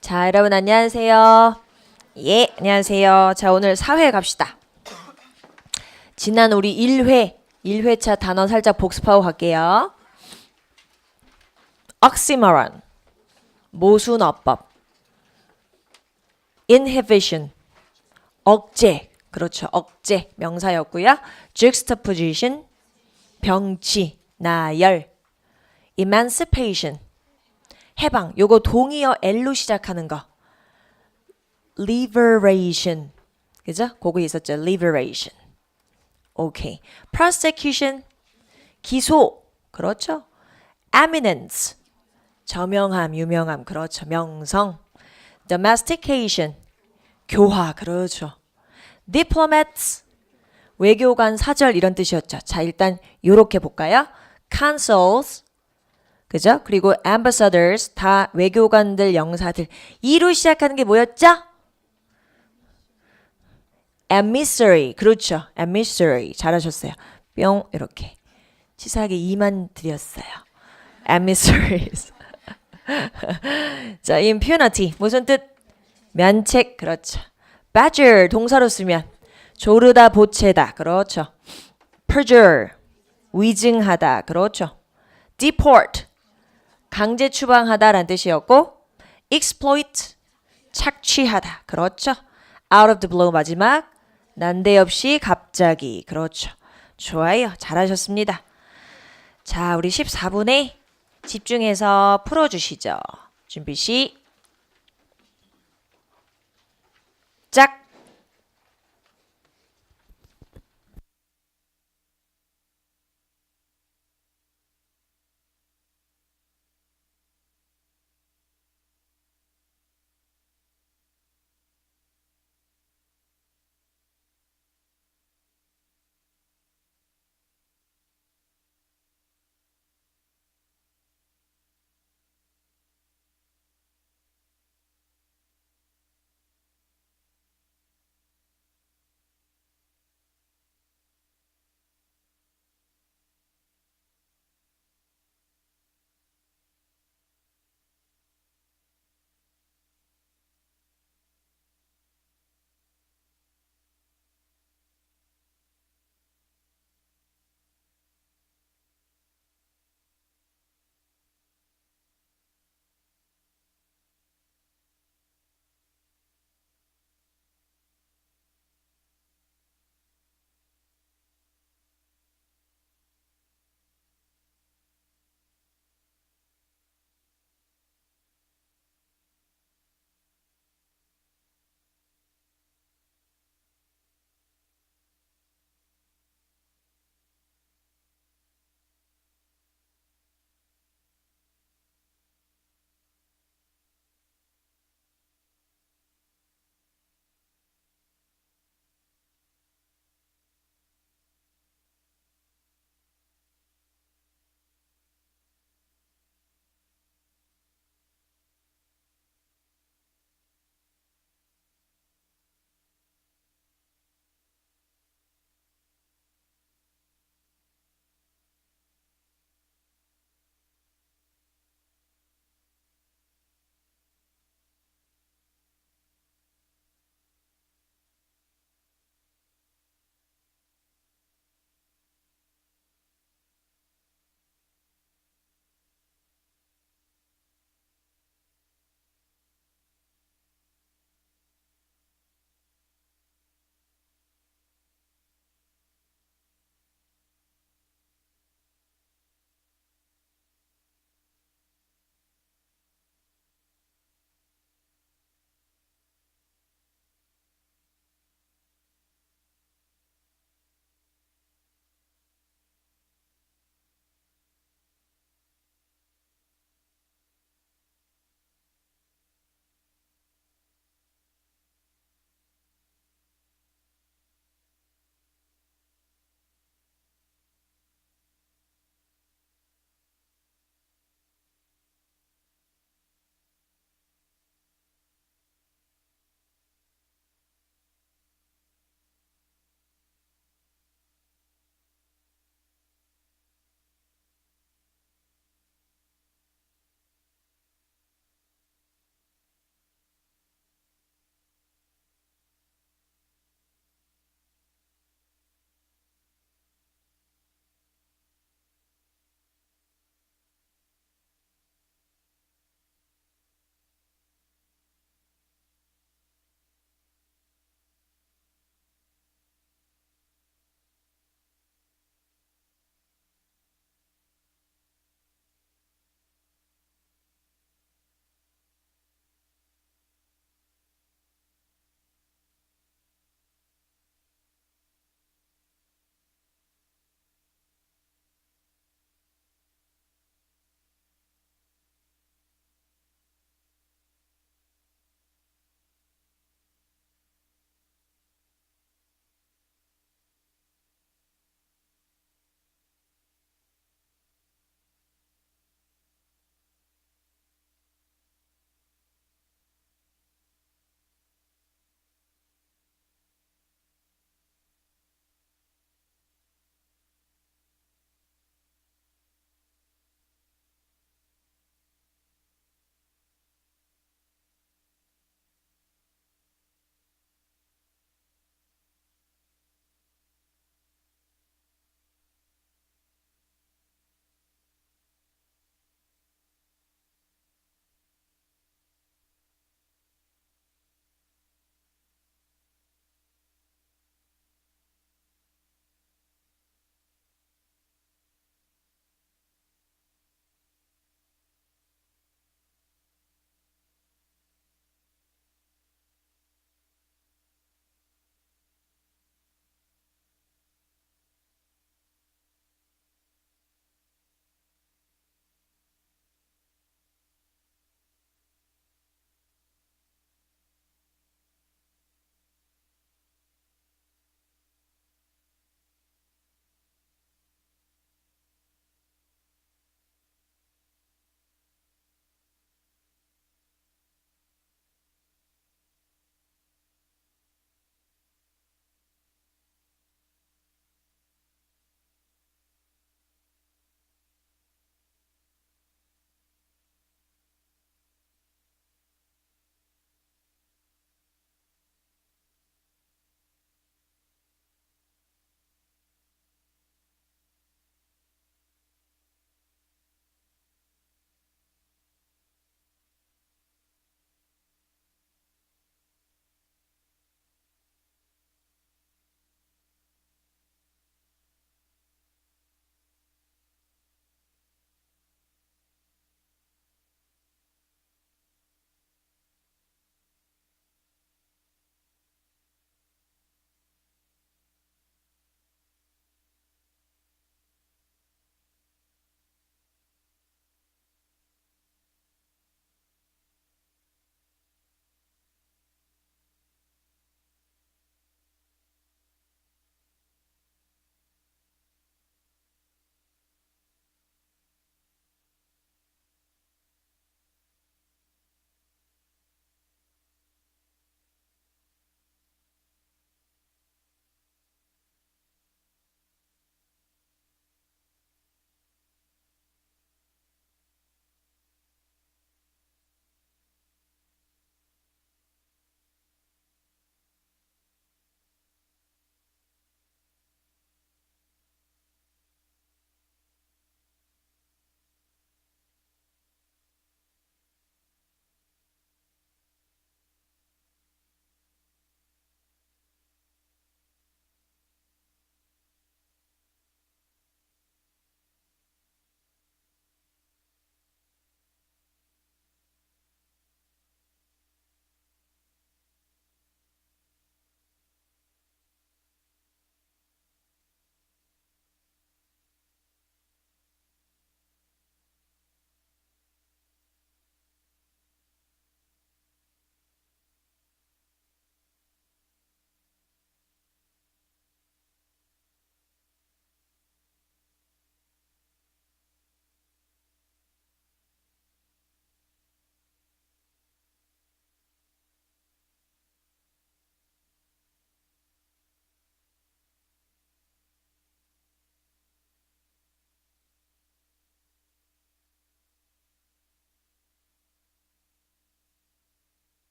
자, 여러분 안녕하세요. 예, 안녕하세요. 자, 오늘 사회 갑시다. 지난 우리 1회차 단어 살짝 복습하고 갈게요. oxymoron, 모순어법. inhibition, 억제. 그렇죠. 억제 명사였고요. juxtaposition, 병치, 나열. emancipation, 해방. 요거 동의어 L로 시작하는 거. liberation. 그죠? 그거 있었죠. liberation. 오케이. prosecution, 기소. 그렇죠. eminence, 저명함, 유명함. 그렇죠. 명성. domestication, 교화. 그렇죠. diplomats, 외교관, 사절 이런 뜻이었죠. 자, 일단 요렇게 볼까요? consuls, 그죠? 그리고 ambassadors, 다 외교관들, 영사들. 이로 시작하는 게 뭐였죠? emissary. 그렇죠. emissary. 잘하셨어요. 뿅 이렇게. 치사하게 2만 드렸어요. emissaries. 자, impunity. 무슨 뜻? 면책. 그렇죠. badger. 동사로 쓰면 조르다, 보채다. 그렇죠. perjure. 위증하다. 그렇죠. deport. 강제 추방하다라는 뜻이었고 exploit. 착취하다. 그렇죠. out of the blue 마지막 난데없이 갑자기. 그렇죠. 좋아요. 잘하셨습니다. 자, 우리 14분에 집중해서 풀어주시죠. 준비 시작.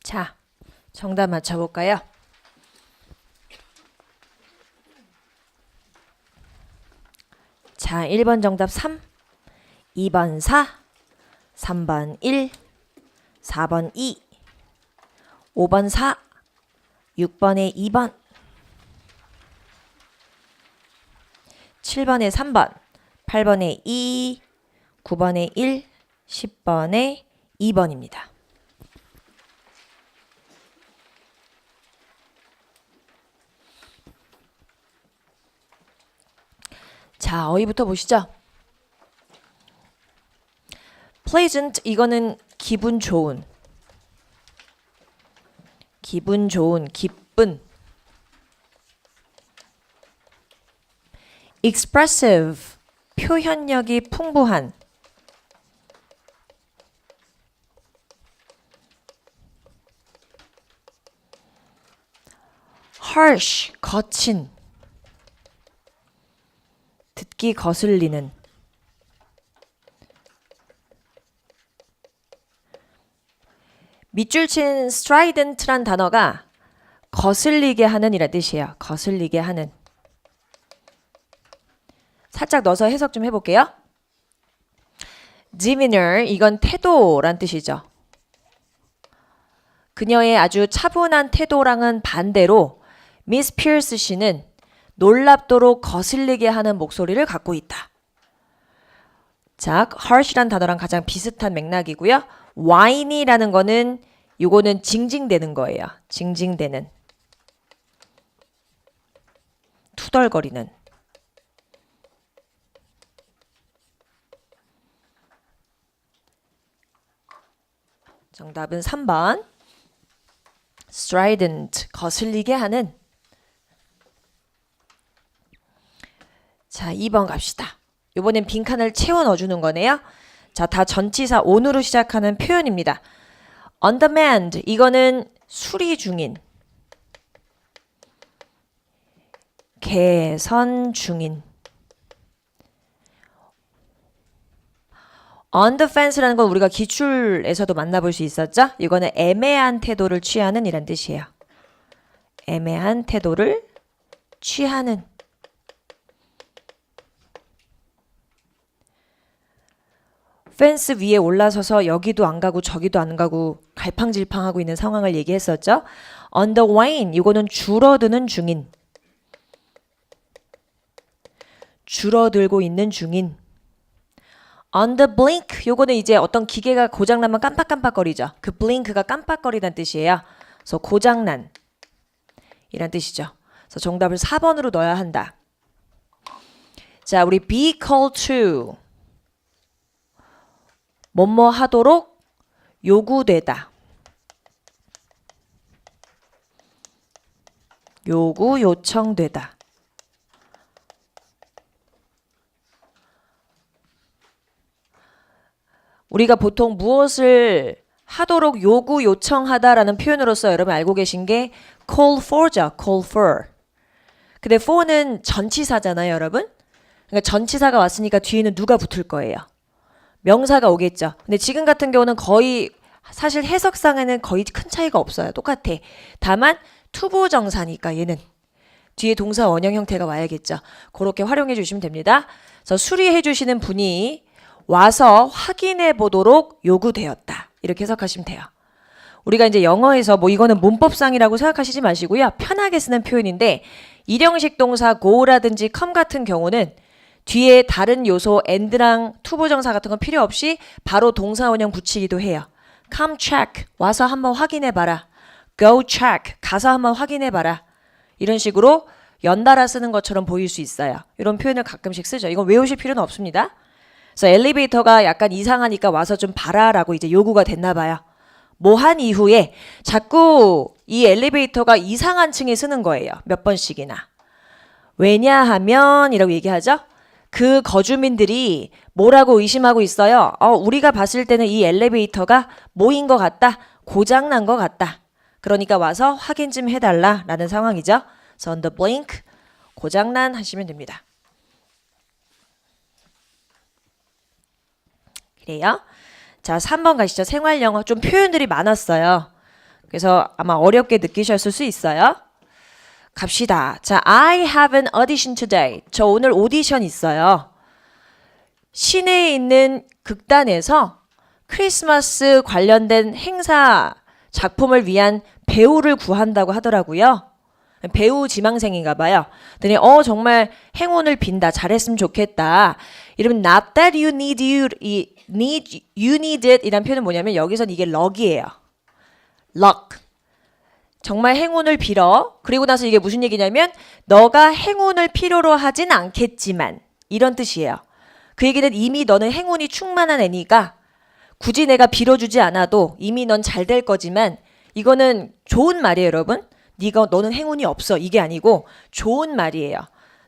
자, 정답 맞춰볼까요? 자, 1번 정답 3, 2번 4, 3번 1, 4번 2, 5번 4, 6번에 2번, 7번에 3번, 8번에 2, 9번에 1, 10번에 2번입니다. 자, 어휘부터 보시죠. pleasant, 이거는 기분 좋은, 기쁜. expressive, 표현력이 풍부한. harsh, 거친, 듣기 거슬리는. 밑줄 친 strident란 단어가 거슬리게 하는 이란 뜻이에요. 거슬리게 하는. 살짝 넣어서 해석 좀 해볼게요. demeanor, 이건 태도란 뜻이죠. 그녀의 아주 차분한 태도랑은 반대로 미스 피어스 씨는 놀랍도록 거슬리게 하는 목소리를 갖고 있다. 자, harsh란 단어랑 가장 비슷한 맥락이고요. whiny라는 거는 요거는 징징대는 거예요. 징징대는. 투덜거리는. 정답은 3번. strident, 거슬리게 하는. 자, 2번 갑시다. 이번엔 빈칸을 채워 넣어주는 거네요. 자, 다 전치사 on으로 시작하는 표현입니다. on demand, 이거는 수리 중인, 개선 중인. on the fence라는 건 우리가 기출에서도 만나볼 수 있었죠? 이거는 애매한 태도를 취하는 이란 뜻이에요. 애매한 태도를 취하는. 펜스 위에 올라서서 여기도 안 가고 저기도 안 가고 갈팡질팡하고 있는 상황을 얘기했었죠. on the wane, 이거는 줄어드는 중인, 줄어들고 있는 중인. on the blink, 요거는 이제 어떤 기계가 고장나면 깜빡깜빡거리죠. 그 blink가 깜빡거리다는 뜻이에요. 그래서 고장난 이란 뜻이죠. 그래서 정답을 4번으로 넣어야 한다. 자, 우리 be called to, 뭐뭐 하도록 요구되다. 요청되다. 우리가 보통 무엇을 하도록 요청하다라는 표현으로서 여러분 알고 계신 게 call for죠. call for. 근데 for는 전치사잖아요, 여러분. 그러니까 전치사가 왔으니까 뒤에는 누가 붙을 거예요? 명사가 오겠죠. 근데 지금 같은 경우는 거의 사실 해석상에는 거의 큰 차이가 없어요. 똑같아. 다만 투부정사니까 얘는 뒤에 동사 원형 형태가 와야겠죠. 그렇게 활용해 주시면 됩니다. 그래서 수리해 주시는 분이 와서 확인해 보도록 요구되었다. 이렇게 해석하시면 돼요. 우리가 이제 영어에서 뭐 이거는 문법상이라고 생각하시지 마시고요. 편하게 쓰는 표현인데 일형식 동사 go라든지 come 같은 경우는 뒤에 다른 요소 and랑 투부정사 같은 건 필요 없이 바로 동사 원형 붙이기도 해요. come check, 와서 한번 확인해 봐라. go check, 가서 한번 확인해 봐라. 이런 식으로 연달아 쓰는 것처럼 보일 수 있어요. 이런 표현을 가끔씩 쓰죠. 이건 외우실 필요는 없습니다. 그래서 엘리베이터가 약간 이상하니까 와서 좀 봐라라고 이제 요구가 됐나 봐요. 뭐 한 이후에 자꾸 이 엘리베이터가 이상한 층에 쓰는 거예요. 몇 번씩이나. 왜냐하면 이라고 얘기하죠. 그 거주민들이 뭐라고 의심하고 있어요. 우리가 봤을 때는 이 엘리베이터가 뭐인 것 같다. 고장난 것 같다. 그러니까 와서 확인 좀 해달라라는 상황이죠. 그래서 on the blink, 고장난 하시면 됩니다. 그래요. 자, 3번 가시죠. 생활영어 좀 표현들이 많았어요. 그래서 아마 어렵게 느끼셨을 수 있어요. 갑시다. 자, I have an audition today. 저 오늘 오디션 있어요. 시내에 있는 극단에서 크리스마스 관련된 행사 작품을 위한 배우를 구한다고 하더라고요. 배우 지망생인가 봐요. 그랬더니 정말 행운을 빈다. 잘했으면 좋겠다. 이러면 not that you need it 이란 표현은 뭐냐면 여기선 이게 luck이에요. luck. 정말 행운을 빌어. 그리고 나서 이게 무슨 얘기냐면 너가 행운을 필요로 하진 않겠지만 이런 뜻이에요. 그 얘기는 이미 너는 행운이 충만한 애니까 굳이 내가 빌어주지 않아도 이미 넌 잘 될 거지만 이거는 좋은 말이에요, 여러분. 너는 행운이 없어. 이게 아니고 좋은 말이에요.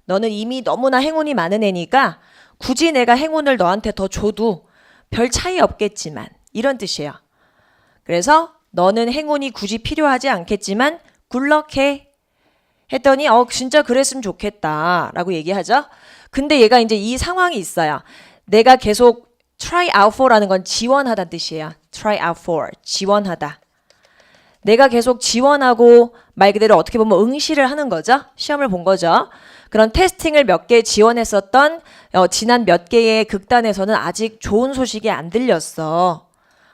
너는 이미 너무나 행운이 많은 애니까 굳이 내가 행운을 너한테 더 줘도 별 차이 없겠지만 이런 뜻이에요. 그래서 너는 행운이 굳이 필요하지 않겠지만 굿럭해 했더니 진짜 그랬으면 좋겠다 라고 얘기하죠. 근데 얘가 이제 이 상황이 있어요. 내가 계속 try out for라는 건 지원하다는 뜻이에요. try out for, 지원하다. 내가 계속 지원하고 말 그대로 어떻게 보면 응시를 하는 거죠. 시험을 본 거죠. 그런 테스팅을 몇 개 지원했었던 지난 몇 개의 극단에서는 아직 좋은 소식이 안 들렸어.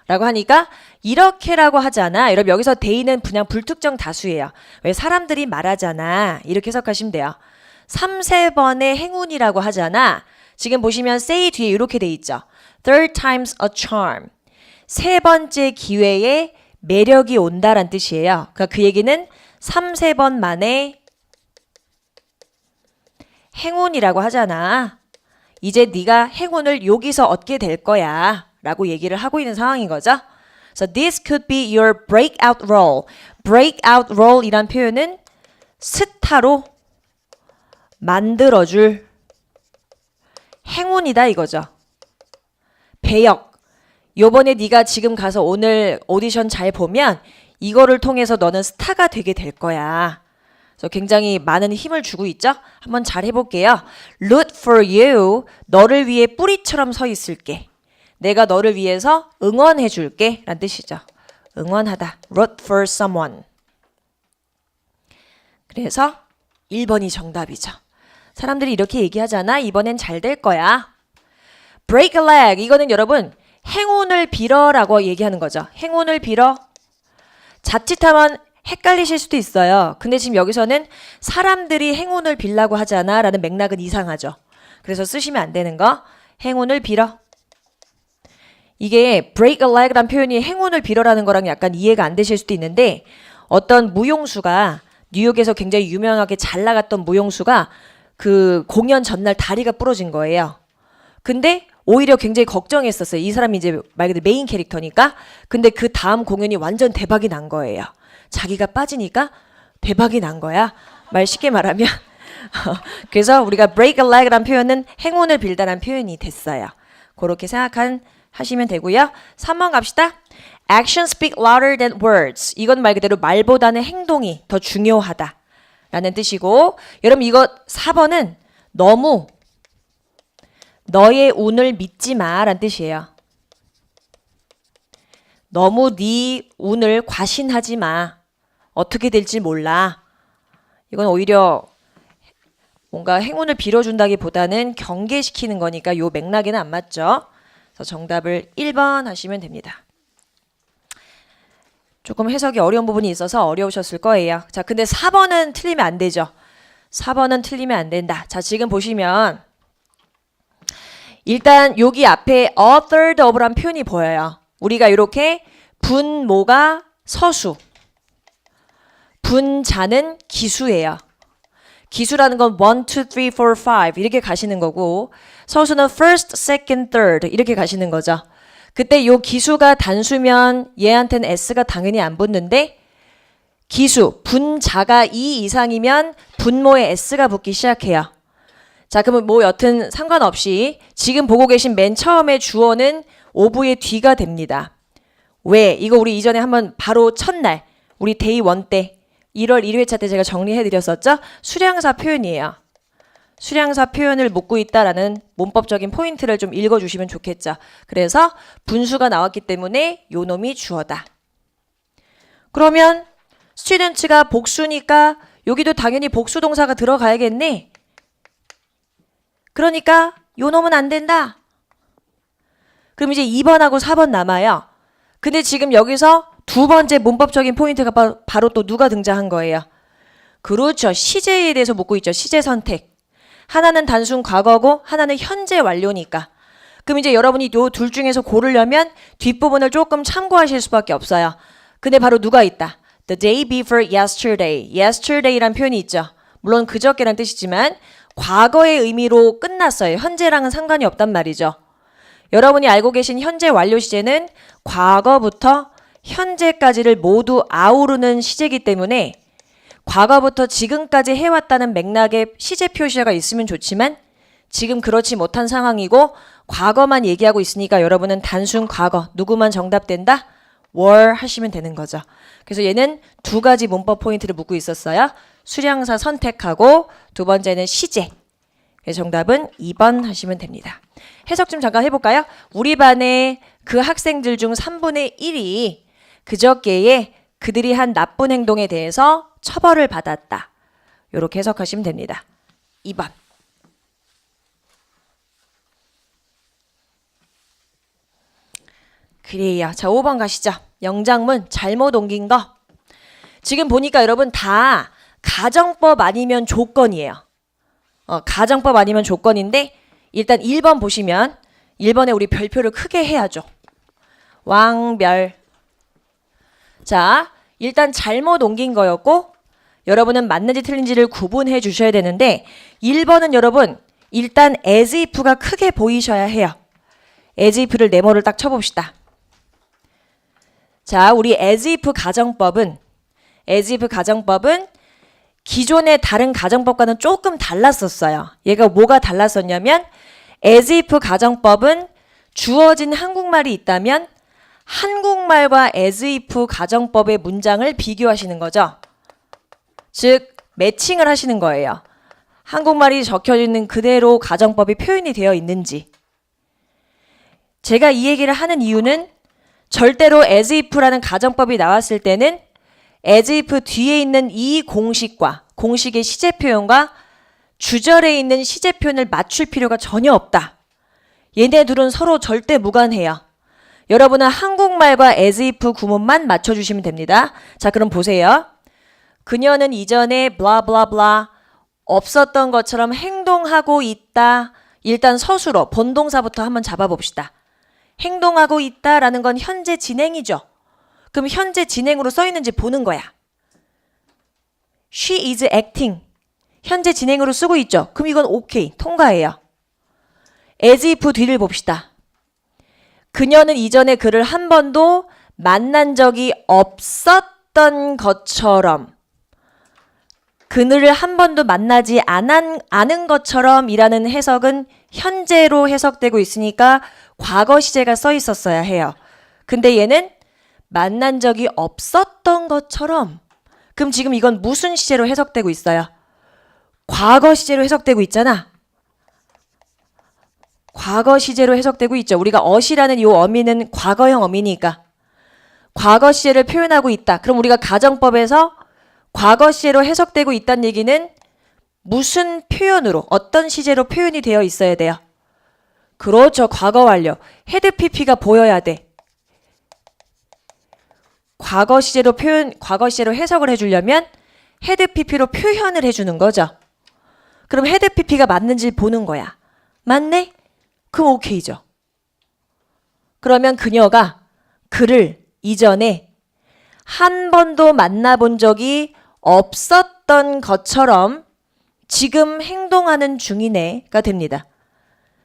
라고 하니까 이렇게라고 하잖아. 여러분 여기서 they는 그냥 불특정 다수예요. 왜 사람들이 말하잖아. 이렇게 해석하시면 돼요. 3, 4번의 행운이라고 하잖아. 지금 보시면 say 뒤에 이렇게 돼 있죠. Third time's a charm. 세 번째 기회에 매력이 온다란 뜻이에요. 그러니까 그 얘기는 3, 4번 만에 행운이라고 하잖아. 이제 네가 행운을 여기서 얻게 될 거야. 라고 얘기를 하고 있는 상황인 거죠. So this could be your breakout role. breakout role 이란 표현은 스타로 만들어줄 행운이다 이거죠. 배역. 요번에 네가 지금 가서 오늘 오디션 잘 보면 이거를 통해서 너는 스타가 되게 될 거야. 그래서 굉장히 많은 힘을 주고 있죠. 한번 잘 해볼게요. Root for you. 너를 위해 뿌리처럼 서 있을게. 내가 너를 위해서 응원해 줄게 라는 뜻이죠. 응원하다. Root for someone. 그래서 1번이 정답이죠. 사람들이 이렇게 얘기하잖아. 이번엔 잘 될 거야. Break a leg. 이거는 여러분 행운을 빌어라고 얘기하는 거죠. 행운을 빌어. 자칫하면 헷갈리실 수도 있어요. 근데 지금 여기서는 사람들이 행운을 빌라고 하잖아 라는 맥락은 이상하죠. 그래서 쓰시면 안 되는 거. 행운을 빌어. 이게 break a leg란 표현이 행운을 빌어라는 거랑 약간 이해가 안 되실 수도 있는데 어떤 무용수가 뉴욕에서 굉장히 유명하게 잘 나갔던 무용수가 그 공연 전날 다리가 부러진 거예요. 근데 오히려 굉장히 걱정했었어요. 이 사람이 이제 말 그대로 메인 캐릭터니까. 근데 그 다음 공연이 완전 대박이 난 거예요. 자기가 빠지니까 대박이 난 거야. 말 쉽게 말하면. 그래서 우리가 break a leg란 표현은 행운을 빌다라는 표현이 됐어요. 그렇게 하시면 되고요. 3번 갑시다. Actions speak louder than words. 이건 말 그대로 말보다는 행동이 더 중요하다 라는 뜻이고 여러분 이거 4번은 너무 너의 운을 믿지 마 라는 뜻이에요. 너무 네 운을 과신하지 마. 어떻게 될지 몰라. 이건 오히려 뭔가 행운을 빌어준다기보다는 경계시키는 거니까 요 맥락에는 안 맞죠. 그래서 정답을 1번 하시면 됩니다. 조금 해석이 어려운 부분이 있어서 어려우셨을 거예요. 자, 근데 4번은 틀리면 안 되죠. 4번은 틀리면 안 된다. 자, 지금 보시면 일단 여기 앞에 a third of란 표현이 보여요. 우리가 이렇게 분모가 서수, 분자는 기수예요. 기수라는 건 1, 2, 3, 4, 5 이렇게 가시는 거고 서수는 first, second, third 이렇게 가시는 거죠. 그때 요 기수가 단수면 얘한테는 S가 당연히 안 붙는데 기수, 분자가 2 이상이면 분모에 S가 붙기 시작해요. 자, 그러면 뭐 여튼 상관없이 지금 보고 계신 맨 처음에 주어는 오브의 뒤가 됩니다. 왜? 이거 우리 이전에 한번 바로 첫날 우리 데이 1 때 1월 1회차 때 제가 정리해 드렸었죠? 수량사 표현이에요. 수량사 표현을 묻고 있다라는 문법적인 포인트를 좀 읽어주시면 좋겠죠. 그래서 분수가 나왔기 때문에 요 놈이 주어다. 그러면 students가 복수니까 여기도 당연히 복수 동사가 들어가야겠네. 그러니까 요 놈은 안 된다. 그럼 이제 2번하고 4번 남아요. 근데 지금 여기서 두 번째 문법적인 포인트가 바로 또 누가 등장한 거예요? 그렇죠. 시제에 대해서 묻고 있죠. 시제 선택. 하나는 단순 과거고 하나는 현재 완료니까. 그럼 이제 여러분이 요 둘 중에서 고르려면 뒷부분을 조금 참고하실 수밖에 없어요. 근데 바로 누가 있다? The day before yesterday. yesterday란 표현이 있죠. 물론 그저께란 뜻이지만 과거의 의미로 끝났어요. 현재랑은 상관이 없단 말이죠. 여러분이 알고 계신 현재 완료 시제는 과거부터 현재까지를 모두 아우르는 시제이기 때문에 과거부터 지금까지 해왔다는 맥락의 시제 표시가 있으면 좋지만 지금 그렇지 못한 상황이고 과거만 얘기하고 있으니까 여러분은 단순 과거, 누구만 정답된다? were 하시면 되는 거죠. 그래서 얘는 두 가지 문법 포인트를 묻고 있었어요. 수량사 선택하고 두 번째는 시제. 그래서 정답은 2번 하시면 됩니다. 해석 좀 잠깐 해볼까요? 우리 반의 그 학생들 중 3분의 1이 그저께에 그들이 한 나쁜 행동에 대해서 처벌을 받았다. 이렇게 해석하시면 됩니다. 2번. 그래요. 자, 5번 가시죠. 영장문 잘못 옮긴 거. 지금 보니까 여러분 다 가정법 아니면 조건이에요. 가정법 아니면 조건인데 일단 1번 보시면 1번에 우리 별표를 크게 해야죠. 왕별. 자, 일단 잘못 옮긴 거였고 여러분은 맞는지 틀린지를 구분해 주셔야 되는데 1번은 여러분 일단 as if가 크게 보이셔야 해요. as if를 네모를 딱 쳐봅시다. 자, 우리 as if 가정법은 기존의 다른 가정법과는 조금 달랐었어요. 얘가 뭐가 달랐었냐면 as if 가정법은 주어진 한국말이 있다면 한국말과 as if 가정법의 문장을 비교하시는 거죠. 즉 매칭을 하시는 거예요. 한국말이 적혀 있는 그대로 가정법이 표현이 되어 있는지. 제가 이 얘기를 하는 이유는 절대로 as if라는 가정법이 나왔을 때는 as if 뒤에 있는 이 공식과 공식의 시제 표현과 주절에 있는 시제 표현을 맞출 필요가 전혀 없다. 얘네 둘은 서로 절대 무관해요. 여러분은 한국말과 as if 구문만 맞춰주시면 됩니다. 자, 그럼 보세요. 그녀는 이전에 블라블라블라 없었던 것처럼 행동하고 있다. 일단 서술어 본동사부터 한번 잡아봅시다. 행동하고 있다라는 건 현재 진행이죠. 그럼 현재 진행으로 써 있는지 보는 거야. She is acting. 현재 진행으로 쓰고 있죠. 그럼 이건 오케이. 통과해요. as if 뒤를 봅시다. 그녀는 이전에 그를 한 번도 만난 적이 없었던 것처럼 그들을 한 번도 만나지 않은 것처럼 이라는 해석은 현재로 해석되고 있으니까 과거 시제가 써 있었어야 해요. 근데 얘는 만난 적이 없었던 것처럼 그럼 지금 이건 무슨 시제로 해석되고 있어요? 과거 시제로 해석되고 있잖아. 과거 시제로 해석되고 있죠. 우리가 어시라는 이 어미는 과거형 어미니까 과거 시제를 표현하고 있다. 그럼 우리가 가정법에서 과거 시제로 해석되고 있다는 얘기는 무슨 표현으로 어떤 시제로 표현이 되어 있어야 돼요? 그렇죠. 과거 완료. 헤드 PP가 보여야 돼. 과거 시제로 해석을 해주려면 헤드 PP로 표현을 해주는 거죠. 그럼 헤드 PP가 맞는지 보는 거야. 맞네? 그럼 오케이죠. 그러면 그녀가 그를 이전에 한 번도 만나본 적이 없었던 것처럼 지금 행동하는 중이네가 됩니다.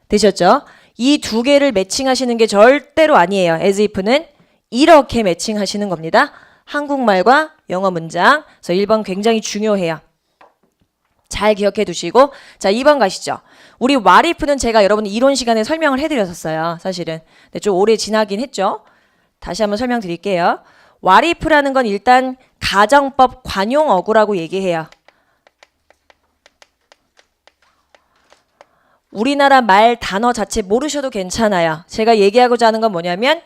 되셨죠? 이 두 개를 매칭하시는 게 절대로 아니에요. as if는 이렇게 매칭하시는 겁니다. 한국말과 영어 문장. 그래서 1번 굉장히 중요해요. 잘 기억해 두시고 자 2번 가시죠. 우리 what if는 제가 여러분 이론 시간에 설명을 해드렸었어요. 사실은. 근데 좀 오래 지나긴 했죠. 다시 한번 설명드릴게요. what if라는 건 일단 가정법 관용어구라고 얘기해요. 우리나라 말 단어 자체 모르셔도 괜찮아요. 제가 얘기하고자 하는 건 뭐냐면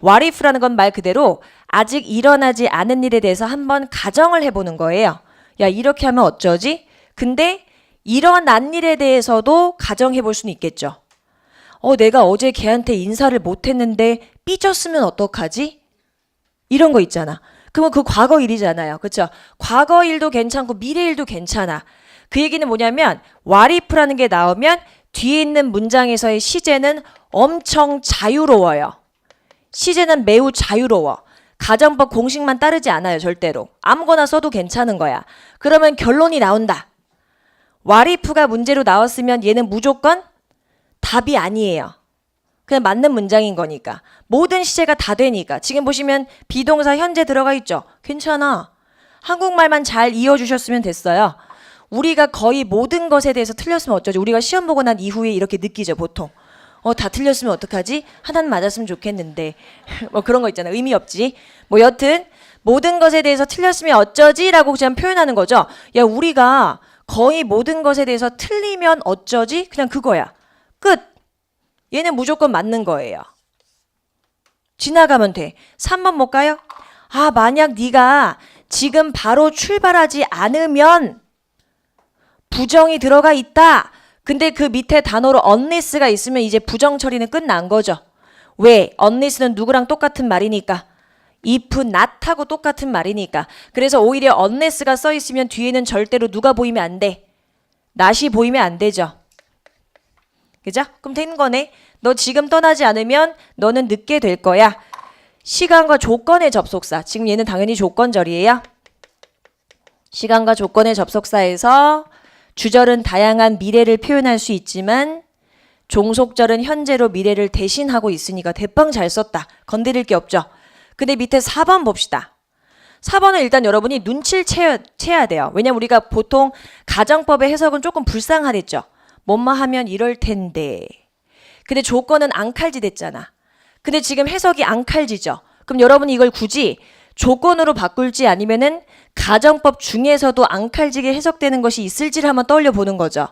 what if라는 건 말 그대로 아직 일어나지 않은 일에 대해서 한번 가정을 해보는 거예요. 야, 이렇게 하면 어쩌지? 근데 일어난 일에 대해서도 가정해 볼 수는 있겠죠. 내가 어제 걔한테 인사를 못했는데 삐졌으면 어떡하지? 이런 거 있잖아. 그러면 그 과거 일이잖아요. 그렇죠? 과거 일도 괜찮고 미래 일도 괜찮아. 그 얘기는 뭐냐면 what if라는 게 나오면 뒤에 있는 문장에서의 시제는 엄청 자유로워요. 시제는 매우 자유로워. 가정법 공식만 따르지 않아요. 절대로. 아무거나 써도 괜찮은 거야. 그러면 결론이 나온다. what if가 문제로 나왔으면 얘는 무조건 답이 아니에요. 그냥 맞는 문장인 거니까. 모든 시제가 다 되니까. 지금 보시면 비동사 현재 들어가 있죠. 괜찮아. 한국말만 잘 이어주셨으면 됐어요. 우리가 거의 모든 것에 대해서 틀렸으면 어쩌지? 우리가 시험 보고 난 이후에 이렇게 느끼죠, 보통. 다 틀렸으면 어떡하지? 하나는 맞았으면 좋겠는데. 뭐 그런 거 있잖아. 의미 없지. 뭐 여튼 모든 것에 대해서 틀렸으면 어쩌지? 라고 그냥 표현하는 거죠. 야, 우리가 거의 모든 것에 대해서 틀리면 어쩌지? 그냥 그거야. 끝. 얘는 무조건 맞는 거예요. 지나가면 돼. 3번 못 가요? 만약 네가 지금 바로 출발하지 않으면 부정이 들어가 있다. 근데 그 밑에 단어로 unless가 있으면 이제 부정 처리는 끝난 거죠. 왜? unless는 누구랑 똑같은 말이니까. if not하고 똑같은 말이니까. 그래서 오히려 unless가 써 있으면 뒤에는 절대로 누가 보이면 안 돼. not이 보이면 안 되죠. 그죠? 그럼 된 거네. 너 지금 떠나지 않으면 너는 늦게 될 거야. 시간과 조건의 접속사. 지금 얘는 당연히 조건절이에요. 시간과 조건의 접속사에서 주절은 다양한 미래를 표현할 수 있지만 종속절은 현재로 미래를 대신하고 있으니까 대빵 잘 썼다. 건드릴 게 없죠. 근데 밑에 4번 봅시다. 4번은 일단 여러분이 눈치를 채야 돼요. 왜냐면 우리가 보통 가정법의 해석은 조금 불쌍하랬죠. 뭐뭐 하면 이럴 텐데. 근데 조건은 앙칼지 됐잖아. 근데 지금 해석이 앙칼지죠. 그럼 여러분이 이걸 굳이 조건으로 바꿀지 아니면은 가정법 중에서도 앙칼지게 해석되는 것이 있을지를 한번 떠올려 보는 거죠.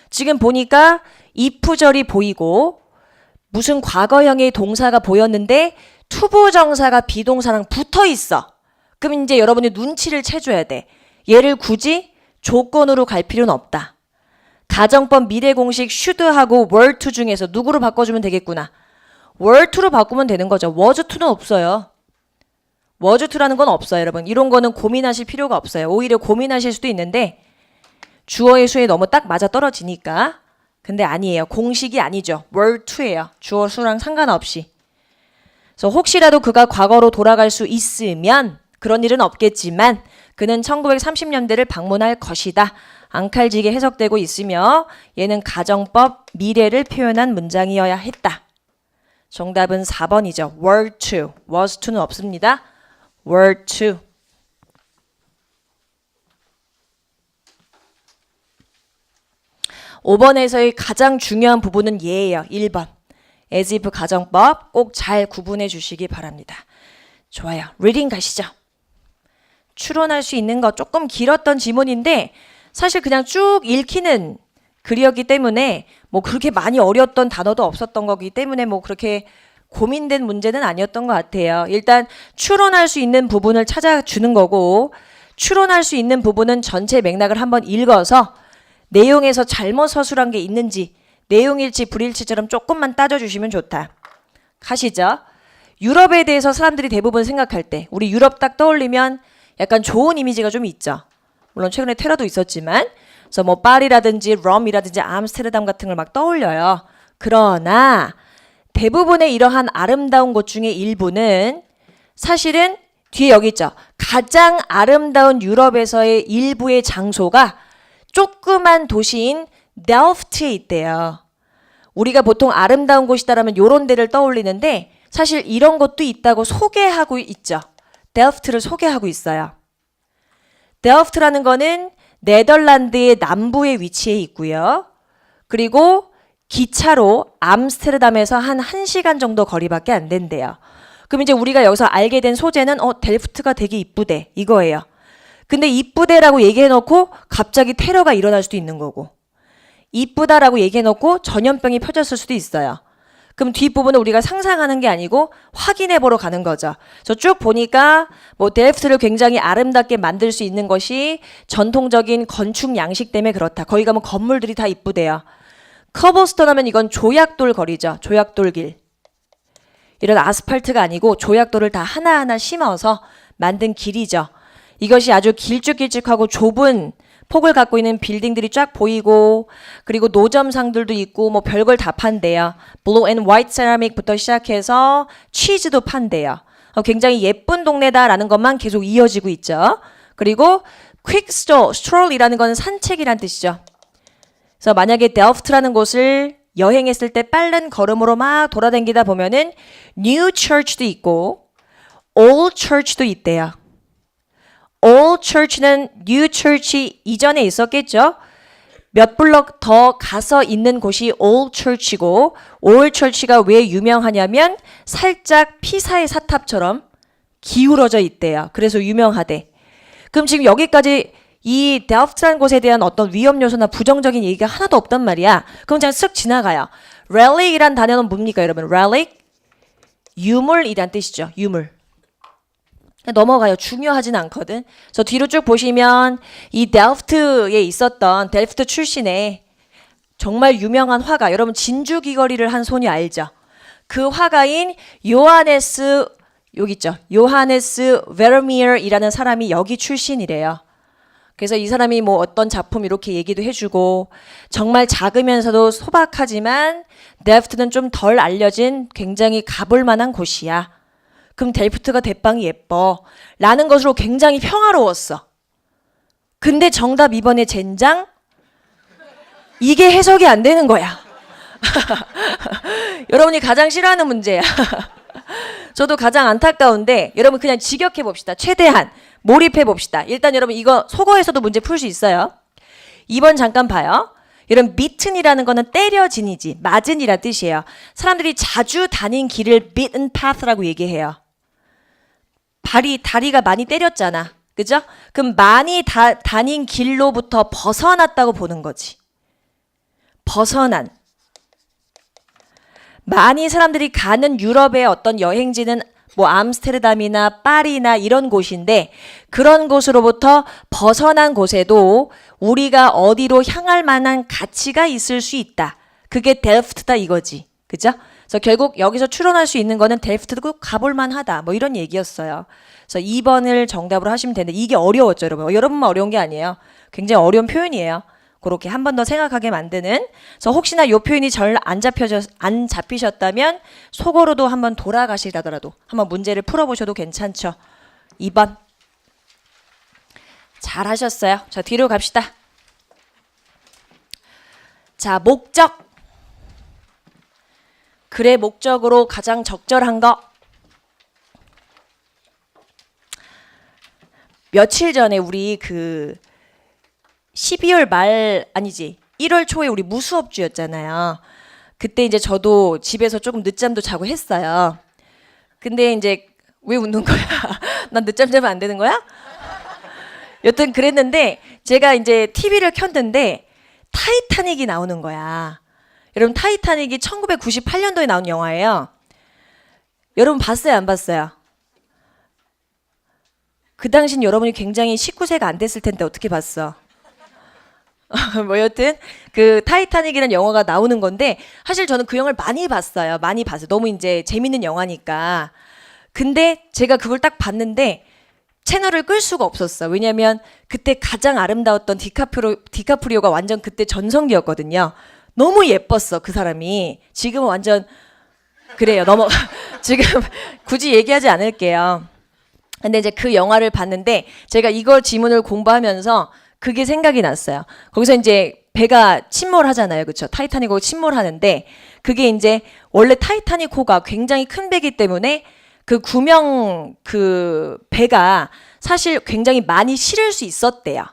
지금 보니까 if절이 보이고 무슨 과거형의 동사가 보였는데 투부정사가 비동사랑 붙어 있어. 그럼 이제 여러분이 눈치를 채줘야 돼. 얘를 굳이 조건으로 갈 필요는 없다. 가정법 미래 공식 should하고 were to 중에서 누구로 바꿔주면 되겠구나. were to로 바꾸면 되는 거죠. was to는 없어요. was to라는 건 없어요, 여러분. 이런 거는 고민하실 필요가 없어요. 오히려 고민하실 수도 있는데 주어의 수에 너무 딱 맞아 떨어지니까. 근데 아니에요. 공식이 아니죠. were to예요. 주어 수랑 상관없이. 그래서 혹시라도 그가 과거로 돌아갈 수 있으면 그런 일은 없겠지만 그는 1930년대를 방문할 것이다. 앙칼지게 해석되고 있으며 얘는 가정법 미래를 표현한 문장이어야 했다. 정답은 4번이죠. were to. was to는 없습니다. were to. (5번에서의) 가장 중요한 부분은 얘예요. 1번. as if 가정법 꼭 잘 구분해 주시기 바랍니다. 좋아요. 리딩 가시죠. 추론할 수 있는 거 조금 길었던 지문인데 사실 그냥 쭉 읽히는 글이었기 때문에 뭐 그렇게 많이 어려웠던 단어도 없었던 거기 때문에 뭐 그렇게 고민된 문제는 아니었던 것 같아요. 일단 추론할 수 있는 부분을 찾아주는 거고 추론할 수 있는 부분은 전체 맥락을 한번 읽어서 내용에서 잘못 서술한 게 있는지 내용일치 불일치처럼 조금만 따져주시면 좋다. 가시죠. 유럽에 대해서 사람들이 대부분 생각할 때 우리 유럽 딱 떠올리면 약간 좋은 이미지가 좀 있죠. 물론 최근에 테러도 있었지만 그래서 뭐 파리라든지 롬이라든지 암스테르담 같은 걸 막 떠올려요. 그러나 대부분의 이러한 아름다운 곳 중에 일부는 사실은 뒤에 여기 있죠. 가장 아름다운 유럽에서의 일부의 장소가 조그만 도시인 델프트에 있대요. 우리가 보통 아름다운 곳이다라면 요런 데를 떠올리는데 사실 이런 것도 있다고 소개하고 있죠. 델프트를 소개하고 있어요. 델프트라는 거는 네덜란드의 남부에 위치해 있고요. 그리고 기차로 암스테르담에서 한 1시간 정도 거리밖에 안 된대요. 그럼 이제 우리가 여기서 알게 된 소재는 델프트가 되게 이쁘대 이거예요. 근데 이쁘대라고 얘기해놓고 갑자기 테러가 일어날 수도 있는 거고 이쁘다라고 얘기해놓고 전염병이 펴졌을 수도 있어요. 그럼 뒷부분은 우리가 상상하는 게 아니고 확인해 보러 가는 거죠. 저 쭉 보니까 뭐 델프트를 굉장히 아름답게 만들 수 있는 것이 전통적인 건축 양식 때문에 그렇다. 거기 가면 건물들이 다 이쁘대요. 커버스톤 하면 이건 조약돌 거리죠. 조약돌 길. 이런 아스팔트가 아니고 조약돌을 다 하나하나 심어서 만든 길이죠. 이것이 아주 길쭉길쭉하고 좁은 폭을 갖고 있는 빌딩들이 쫙 보이고, 그리고 노점상들도 있고 뭐 별걸 다 판대요. 블루 앤 화이트 세라믹부터 시작해서 치즈도 판대요. 굉장히 예쁜 동네다라는 것만 계속 이어지고 있죠. 그리고 quick stroll이라는 건 산책이란 뜻이죠. 그래서 만약에 델프트라는 곳을 여행했을 때 빠른 걸음으로 막 돌아다니다 보면은 new church도 있고 old church도 있대요. old church는 new church 이전에 있었겠죠. 몇 블럭 더 가서 있는 곳이 old church이고, old church가 왜 유명하냐면 살짝 피사의 사탑처럼 기울어져 있대요. 그래서 유명하대. 그럼 지금 여기까지 이 델프트라는 곳에 대한 어떤 위험 요소나 부정적인 얘기가 하나도 없단 말이야. 그럼 그냥 쓱 지나가요. relic이란 단어는 뭡니까 여러분? relic? 유물이란 뜻이죠. 유물. 넘어가요. 중요하진 않거든. 저 뒤로 쭉 보시면 이 델프트에 있었던 델프트 출신의 정말 유명한 화가, 여러분 진주 귀걸이를 한 소녀 알죠? 그 화가인 요하네스, 여기 있죠. 요하네스 베르미어이라는 사람이 여기 출신이래요. 그래서 이 사람이 뭐 어떤 작품 이렇게 얘기도 해주고, 정말 작으면서도 소박하지만 델프트는 좀 덜 알려진 굉장히 가볼 만한 곳이야. 그럼 델프트가 대빵이 예뻐 라는 것으로 굉장히 평화로웠어. 근데 정답 2번의 젠장? 이게 해석이 안 되는 거야. 여러분이 가장 싫어하는 문제야. 저도 가장 안타까운데 여러분 그냥 직역해 봅시다. 최대한 몰입해 봅시다. 일단 여러분 이거 속어에서도 문제 풀 수 있어요. 2번 잠깐 봐요. 여러분 beaten이라는 거는 때려진이지, 맞은이란 뜻이에요. 사람들이 자주 다닌 길을 beaten path라고 얘기해요. 다리가 많이 때렸잖아. 그죠? 그럼 많이 다닌 길로부터 벗어났다고 보는 거지. 벗어난. 많이 사람들이 가는 유럽의 어떤 여행지는 뭐 암스테르담이나 파리나 이런 곳인데, 그런 곳으로부터 벗어난 곳에도 우리가 어디로 향할 만한 가치가 있을 수 있다. 그게 델프트다 이거지. 그죠? 그래서 결국 여기서 추론할 수 있는 거는 델프트도 가볼 만하다. 뭐 이런 얘기였어요. 그래서 2번을 정답으로 하시면 되는데 이게 어려웠죠, 여러분. 여러분만 어려운 게 아니에요. 굉장히 어려운 표현이에요. 그렇게 한 번 더 생각하게 만드는. 그래서 혹시나 이 표현이 잘 안 잡히셨다면 속어로도 한번 돌아가시라더라도 한번 문제를 풀어보셔도 괜찮죠. 2번. 잘 하셨어요. 자, 뒤로 갑시다. 자, 목적. 글의 목적으로 가장 적절한 거. 며칠 전에 우리 12월 말 아니지 1월 초에 우리 무수업주였잖아요. 그때 이제 저도 집에서 조금 늦잠도 자고 했어요. 근데 이제 왜 웃는 거야? 난 늦잠 자면 안 되는 거야? 여튼 그랬는데 제가 이제 TV를 켰는데 타이타닉이 나오는 거야. 여러분 타이타닉이 1998년도에 나온 영화예요. 여러분 봤어요, 안 봤어요? 그 당신 여러분이 굉장히 19세가 안 됐을 텐데 어떻게 봤어? 뭐 여튼 그 타이타닉이라는 영화가 나오는 건데 사실 저는 그 영화를 많이 봤어요. 많이 봤어요. 너무 이제 재밌는 영화니까. 근데 제가 그걸 딱 봤는데 채널을 끌 수가 없었어. 왜냐면 그때 가장 아름다웠던 디카프리오가 완전 그때 전성기였거든요. 너무 예뻤어, 그 사람이. 지금은 완전 그래요. 지금 굳이 얘기하지 않을게요. 근데 이제 그 영화를 봤는데 제가 이걸 지문을 공부하면서 그게 생각이 났어요. 거기서 이제 배가 침몰하잖아요. 그렇죠? 타이타닉호가 침몰하는데 그게 이제 원래 타이타닉호가 굉장히 큰 배기 때문에 그 구명 그 배가 사실 굉장히 많이 실을 수 있었대요.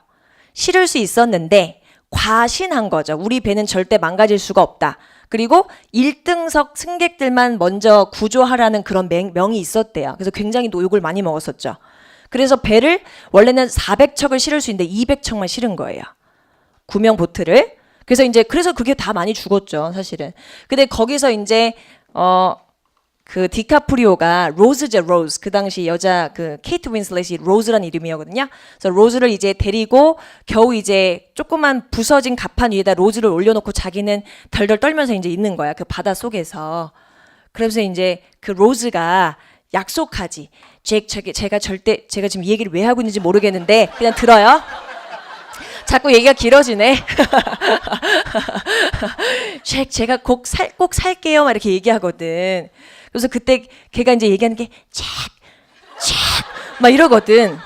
실을 수 있었는데 과신한 거죠. 우리 배는 절대 망가질 수가 없다. 그리고 1등석 승객들만 먼저 구조하라는 그런 명이 있었대요. 그래서 굉장히 욕을 많이 먹었었죠. 그래서 배를 원래는 400척을 실을 수 있는데 200척만 실은 거예요. 구명 보트를. 그래서 그게 다 많이 죽었죠, 사실은. 근데 거기서 이제 그 디카프리오가 로즈죠, 로즈. 그 당시 여자 그 케이트 윈슬렛이 로즈라는 이름이었거든요. 그래서 로즈를 이제 데리고 겨우 이제 조그만 부서진 갑판 위에다 로즈를 올려놓고 자기는 덜덜 떨면서 이제 있는 거야. 그 바다 속에서. 그래서 이제 그 로즈가 약속하지. 제가 지금 이 얘기를 왜 하고 있는지 모르겠는데 그냥 들어요. 자꾸 얘기가 길어지네. 제가 꼭 살게요. 막 이렇게 얘기하거든. 그래서 그때 걔가 이제 얘기하는 게 막 이러거든.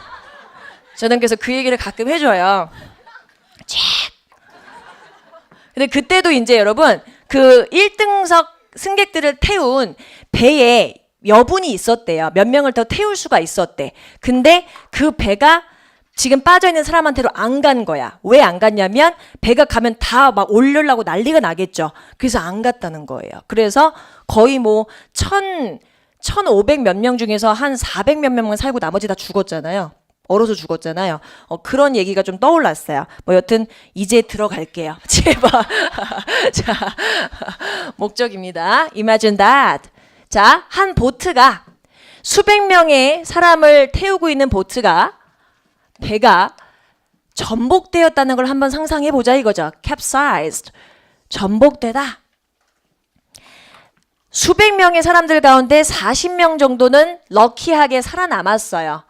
저는 그래서 그 얘기를 가끔 해줘요. 근데 그때도 이제 여러분 그 1등석 승객들을 태운 배에 여분이 있었대요. 몇 명을 더 태울 수가 있었대. 근데 그 배가 지금 빠져있는 사람한테로 안 간 거야. 왜 안 갔냐면 배가 가면 다 막 올려려고 난리가 나겠죠. 그래서 안 갔다는 거예요. 그래서 거의 뭐 1,500 몇 명 중에서 한 400 몇 명만 살고 나머지 다 죽었잖아요. 얼어서 죽었잖아요. 그런 얘기가 좀 떠올랐어요. 뭐 여튼 이제 들어갈게요. 제발. 자, 목적입니다. Imagine that. 자, 한 보트가 수백 명의 사람을 태우고 있는 배가 전복되었다는 걸 한번 상상해 보자 이거죠. capsized. 전복되다. 수백 명의 사람들 가운데 40명 정도는 럭키하게 살아남았어요.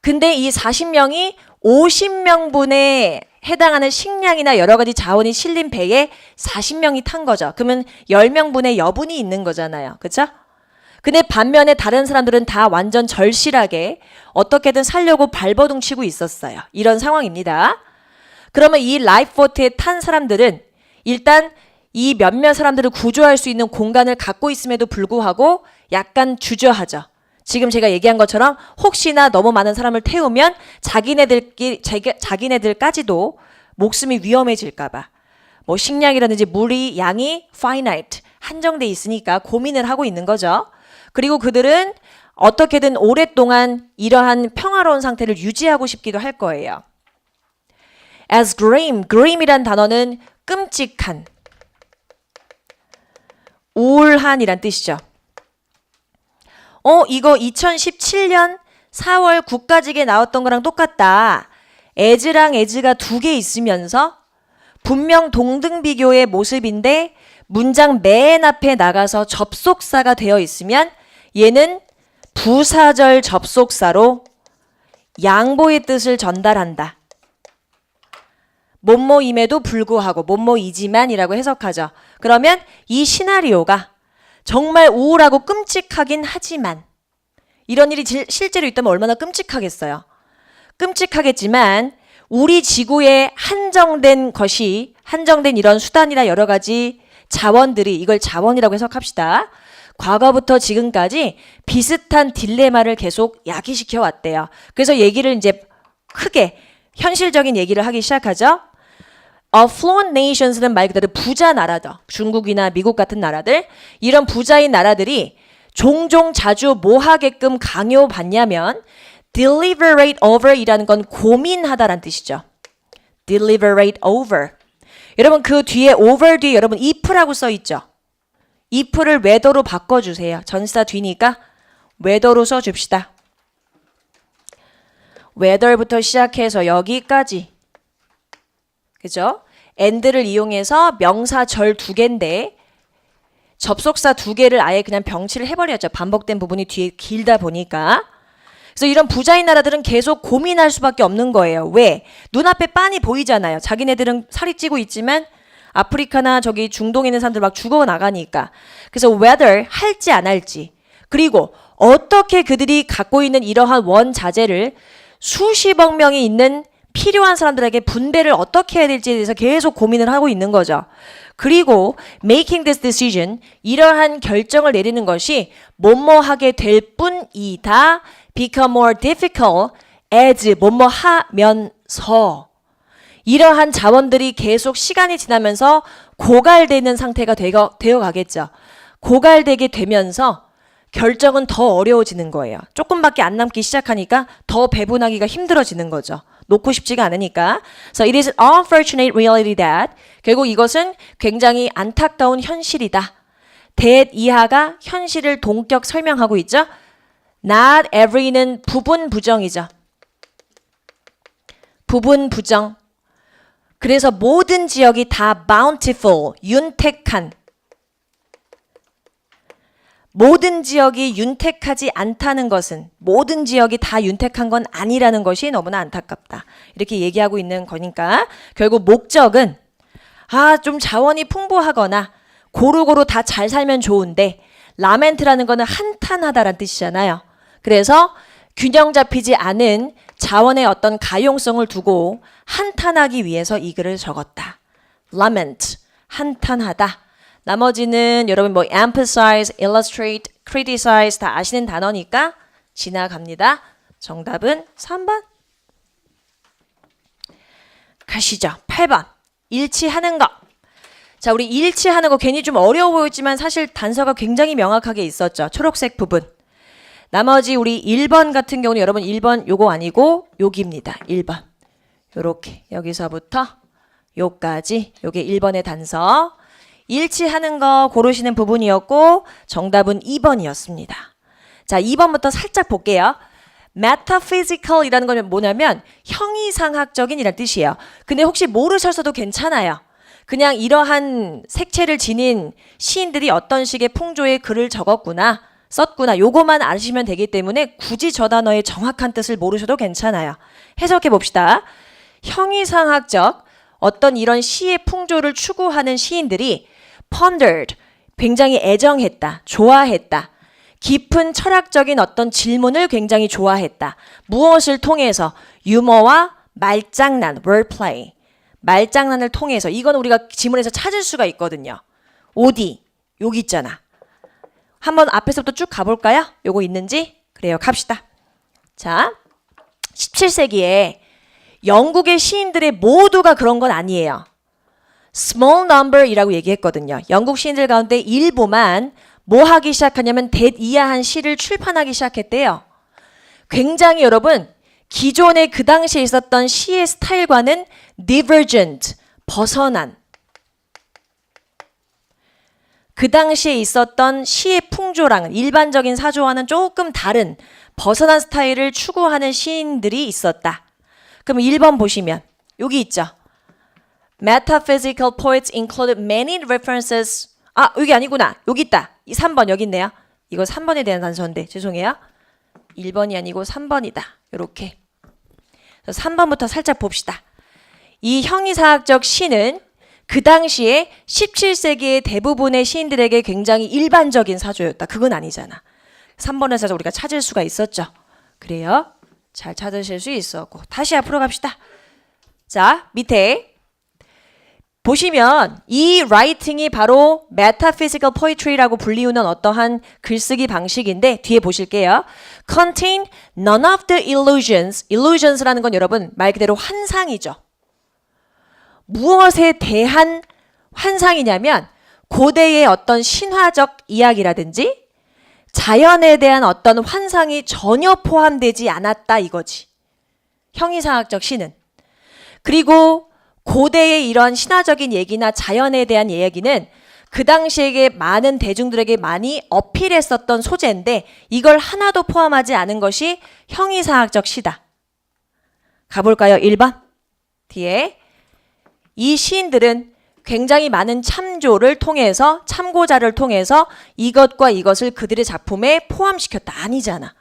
근데 이 40명이 50명분에 해당하는 식량이나 여러 가지 자원이 실린 배에 40명이 탄 거죠. 그러면 10명분의 여분이 있는 거잖아요. 그렇죠? 근데 반면에 다른 사람들은 다 완전 절실하게 어떻게든 살려고 발버둥 치고 있었어요. 이런 상황입니다. 그러면 이 라이프보트에 탄 사람들은 일단 이 몇몇 사람들을 구조할 수 있는 공간을 갖고 있음에도 불구하고 약간 주저하죠. 지금 제가 얘기한 것처럼 혹시나 너무 많은 사람을 태우면 자기네들까지도 목숨이 위험해질까봐 뭐 식량이라든지 물이 양이 finite 한정돼 있으니까 고민을 하고 있는 거죠. 그리고 그들은 어떻게든 오랫동안 이러한 평화로운 상태를 유지하고 싶기도 할 거예요. As grim이란 단어는 끔찍한, 우울한이란 뜻이죠. 이거 2017년 4월 국가직에 나왔던 거랑 똑같다. as랑 as가 두 개 있으면서 분명 동등비교의 모습인데 문장 맨 앞에 나가서 접속사가 되어 있으면 얘는 부사절 접속사로 양보의 뜻을 전달한다. 뭐뭐임에도 불구하고 뭐뭐이지만이라고 해석하죠. 그러면 이 시나리오가 정말 우울하고 끔찍하긴 하지만 이런 일이 실제로 있다면 얼마나 끔찍하겠어요. 끔찍하겠지만 우리 지구에 한정된 이런 수단이나 여러 가지 자원들이 이걸 자원이라고 해석합시다. 과거부터 지금까지 비슷한 딜레마를 계속 야기시켜 왔대요. 그래서 얘기를 이제 크게 현실적인 얘기를 하기 시작하죠. affluent nations는 말 그대로 부자 나라다. 중국이나 미국 같은 나라들. 이런 부자인 나라들이 종종 자주 뭐 하게끔 강요받냐면 deliberate over 이라는 건 고민하다란 뜻이죠. deliberate over. 여러분 그 뒤에 over 뒤에 여러분 if라고 써 있죠. if를 whether로 바꿔주세요. 전치사 뒤니까 whether로 써줍시다. whether부터 시작해서 여기까지. 그죠? and를 이용해서 명사 절 두 개인데 접속사 두 개를 아예 그냥 병치를 해버렸죠. 반복된 부분이 뒤에 길다 보니까. 그래서 이런 부자인 나라들은 계속 고민할 수밖에 없는 거예요. 왜? 눈앞에 빤히 보이잖아요. 자기네들은 살이 찌고 있지만 아프리카나 저기 중동에 있는 사람들 막 죽어나가니까. 그래서 whether 할지 안 할지 그리고 어떻게 그들이 갖고 있는 이러한 원자재를 수십억 명이 있는 필요한 사람들에게 분배를 어떻게 해야 될지에 대해서 계속 고민을 하고 있는 거죠. 그리고 making this decision, 이러한 결정을 내리는 것이 뭐뭐 하게 될 뿐이다. become more difficult as 뭐뭐 하면서 이러한 자원들이 계속 시간이 지나면서 고갈되는 상태가 되어 가겠죠. 고갈되게 되면서 결정은 더 어려워지는 거예요. 조금밖에 안 남기 시작하니까 더 배분하기가 힘들어지는 거죠. 놓고 싶지가 않으니까. So it is an unfortunate reality that 결국 이것은 굉장히 안타까운 현실이다. that 이하가 현실을 동격 설명하고 있죠. not every는 부분 부정이죠. 부분 부정. 그래서 모든 지역이 다 bountiful, 윤택한. 모든 지역이 윤택하지 않다는 것은 모든 지역이 다 윤택한 건 아니라는 것이 너무나 안타깝다. 이렇게 얘기하고 있는 거니까 결국 목적은 좀 자원이 풍부하거나 고루고루 다 잘 살면 좋은데 라멘트라는 거는 한탄하다라는 뜻이잖아요. 그래서 균형 잡히지 않은 자원의 어떤 가용성을 두고 한탄하기 위해서 이 글을 적었다. lament, 한탄하다. 나머지는 여러분 뭐 emphasize, illustrate, criticize 다 아시는 단어니까 지나갑니다. 정답은 3번. 가시죠. 8번. 일치하는 것. 자, 우리 일치하는 거 괜히 좀 어려워 보였지만 사실 단서가 굉장히 명확하게 있었죠. 초록색 부분. 나머지 우리 1번 같은 경우는 여러분 1번 요거 아니고 여기입니다. 1번. 요렇게 여기서부터 요까지 요게 1번의 단서. 일치하는 거 고르시는 부분이었고 정답은 2번이었습니다. 자, 2번부터 살짝 볼게요. metaphysical이라는 건 뭐냐면 형이상학적인 이란 뜻이에요. 근데 혹시 모르셨어도 괜찮아요. 그냥 이러한 색채를 지닌 시인들이 어떤 식의 풍조의 글을 적었구나, 썼구나 요거만 아시면 되기 때문에 굳이 저 단어의 정확한 뜻을 모르셔도 괜찮아요. 해석해 봅시다. 형이상학적 어떤 이런 시의 풍조를 추구하는 시인들이 pondered, 굉장히 애정했다, 좋아했다. 깊은 철학적인 어떤 질문을 굉장히 좋아했다. 무엇을 통해서? 유머와 말장난, wordplay. 말장난을 통해서. 이건 우리가 지문에서 찾을 수가 있거든요. 어디? 여기 있잖아. 한번 앞에서부터 쭉 가볼까요? 요거 있는지? 그래요. 갑시다. 자, 17세기에 영국의 시인들의 모두가 그런 건 아니에요. small number이라고 얘기했거든요. 영국 시인들 가운데 일부만 뭐 하기 시작하냐면 that 이하한 시를 출판하기 시작했대요. 굉장히 여러분 기존에 그 당시에 있었던 시의 스타일과는 divergent, 벗어난 그 당시에 있었던 시의 풍조랑은 일반적인 사조와는 조금 다른 벗어난 스타일을 추구하는 시인들이 있었다. 그럼 1번 보시면 여기 있죠. Metaphysical poets included many references. 여기 아니구나. 여기 있다. 이 3번 여기 있네요. 이거 3번에 대한 단서인데 죄송해요. 1번이 아니고 3번이다. 이렇게. 3번부터 살짝 봅시다. 이 형이상학적 시는 그 당시에 17세기의 대부분의 시인들에게 굉장히 일반적인 사조였다. 그건 아니잖아. 3번에서 우리가 찾을 수가 있었죠. 그래요. 잘 찾으실 수 있었고. 다시 앞으로 갑시다. 자, 밑에 보시면 이 라이팅이 바로 metaphysical poetry라고 불리우는 어떠한 글쓰기 방식인데 뒤에 보실게요. contain none of the illusions. illusions라는 건 여러분 말 그대로 환상이죠. 무엇에 대한 환상이냐면 고대의 어떤 신화적 이야기라든지 자연에 대한 어떤 환상이 전혀 포함되지 않았다 이거지. 형이상학적 시는. 그리고 고대의 이런 신화적인 얘기나 자연에 대한 이야기는 그 당시에 많은 대중들에게 많이 어필했었던 소재인데 이걸 하나도 포함하지 않은 것이 형이상학적 시다. 가볼까요? 1번. 뒤에 이 시인들은 굉장히 많은 참조를 통해서 참고자를 통해서 이것과 이것을 그들의 작품에 포함시켰다. 아니잖아.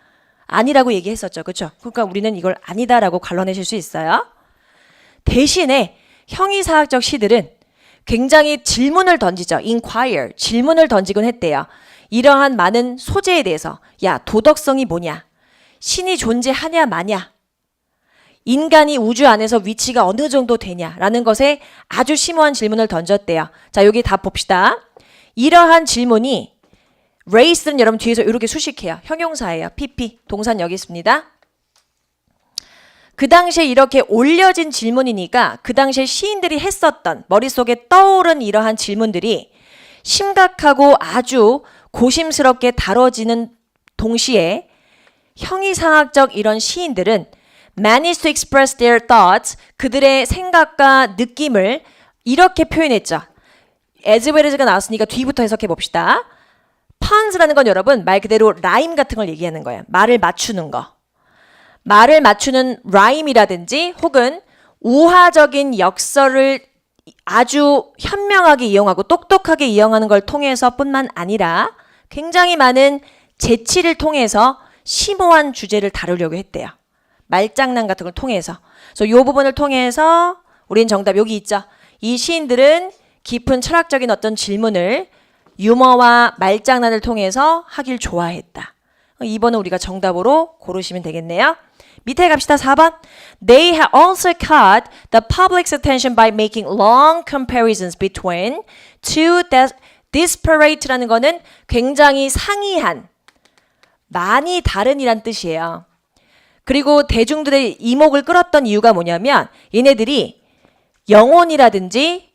아니라고 얘기했었죠. 그렇죠? 그러니까 우리는 이걸 아니다라고 갈라내실 수 있어요. 대신에 형이상학적 시들은 굉장히 질문을 던지죠. inquire, 질문을 던지곤 했대요. 이러한 많은 소재에 대해서 야, 도덕성이 뭐냐? 신이 존재하냐 마냐? 인간이 우주 안에서 위치가 어느 정도 되냐라는 것에 아주 심오한 질문을 던졌대요. 자, 여기 다 봅시다. 이러한 질문이 race는 여러분 뒤에서 이렇게 수식해요. 형용사예요. pp, 동산 여기 있습니다. 그 당시에 이렇게 올려진 질문이니까 그 당시에 시인들이 했었던 머릿속에 떠오른 이러한 질문들이 심각하고 아주 고심스럽게 다뤄지는 동시에 형이상학적 이런 시인들은 managed to express their thoughts, 그들의 생각과 느낌을 이렇게 표현했죠. as well as가 나왔으니까 뒤부터 해석해 봅시다. puns라는 건 여러분 말 그대로 라임 같은 걸 얘기하는 거예요. 말을 맞추는 거. 말을 맞추는 라임이라든지 혹은 우화적인 역설을 아주 현명하게 이용하고 똑똑하게 이용하는 걸 통해서 뿐만 아니라 굉장히 많은 재치를 통해서 심오한 주제를 다루려고 했대요. 말장난 같은 걸 통해서. 그래서 이 부분을 통해서 우린 정답 여기 있죠. 이 시인들은 깊은 철학적인 어떤 질문을 유머와 말장난을 통해서 하길 좋아했다. 2번은 우리가 정답으로 고르시면 되겠네요. 밑에 갑시다. 4번. They have also caught the public's attention by making long comparisons between two disparate라는 거는 굉장히 상이한, 많이 다른이란 뜻이에요. 그리고 대중들의 이목을 끌었던 이유가 뭐냐면 얘네들이 영혼이라든지